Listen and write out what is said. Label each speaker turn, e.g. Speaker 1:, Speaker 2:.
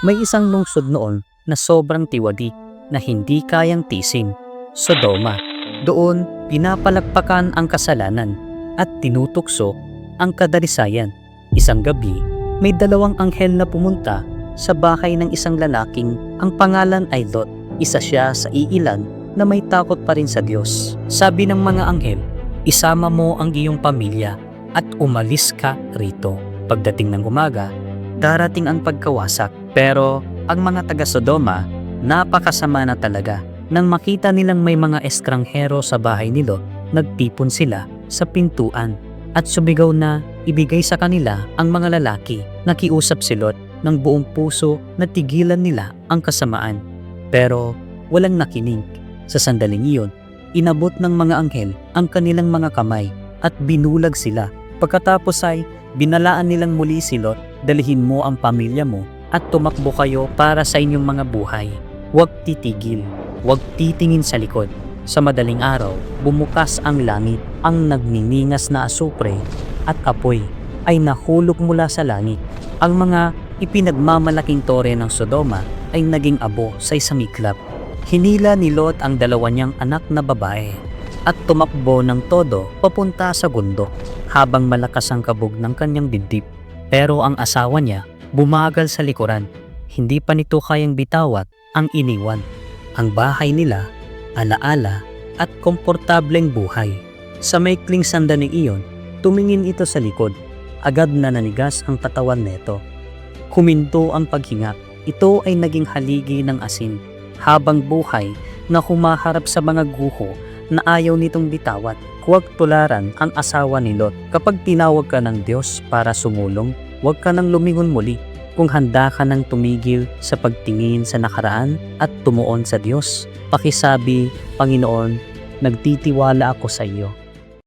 Speaker 1: May isang lungsod noon na sobrang tiwadi na hindi kayang tisin, Sodoma. Doon, pinapalagpakan ang kasalanan at tinutukso ang kadalisayan. Isang gabi, may dalawang anghel na pumunta sa bahay ng isang lalaking ang pangalan ay Lot. Isa siya sa iilan na may takot pa rin sa Diyos. Sabi ng mga anghel, isama mo ang iyong pamilya at umalis ka rito. Pagdating ng umaga, darating ang pagkawasak. Pero ang mga taga Sodoma, napakasama na talaga. Nang makita nilang may mga estranghero sa bahay ni Lot, nagtipon sila sa pintuan at sumigaw na ibigay sa kanila ang mga lalaki. Nakiusap si Lot ng buong puso na tigilan nila ang kasamaan. Pero walang nakinig. Sa sandaling iyon, inabot ng mga anghel ang kanilang mga kamay at binulag sila. Pagkatapos ay binalaan nilang muli si Lot, dalhin mo ang pamilya mo at tumakbo kayo para sa inyong mga buhay. Huwag titigil, huwag titingin sa likod. Sa madaling araw, bumukas ang langit. Ang nagniningas na asupre at apoy ay nahulog mula sa langit. Ang mga ipinagmamalaking tore ng Sodoma ay naging abo sa isang iglap. Hinila ni Lot ang dalawa niyang anak na babae at tumakbo ng todo papunta sa bundok habang malakas ang kabog ng kanyang dibdib. Pero ang asawa niya bumagal sa likuran. Hindi pa nito kayang bitawat ang iniwan. Ang bahay nila, alaala at komportableng buhay. Sa maikling sandaling iyon, tumingin ito sa likod. Agad na nanigas ang katawan nito. Huminto ang paghinga. Ito ay naging haligi ng asin. Habang buhay na humaharap sa mga guho na ayaw nitong bitawat. Huwag tularan ang asawa ni Lot. Kapag tinawag ka ng Diyos para sumulong, huwag ka nang lumingon muli. Kung handa ka nang tumigil sa pagtingin sa nakaraan at tumuon sa Diyos, pakisabi, Panginoon, nagtitiwala ako sa iyo.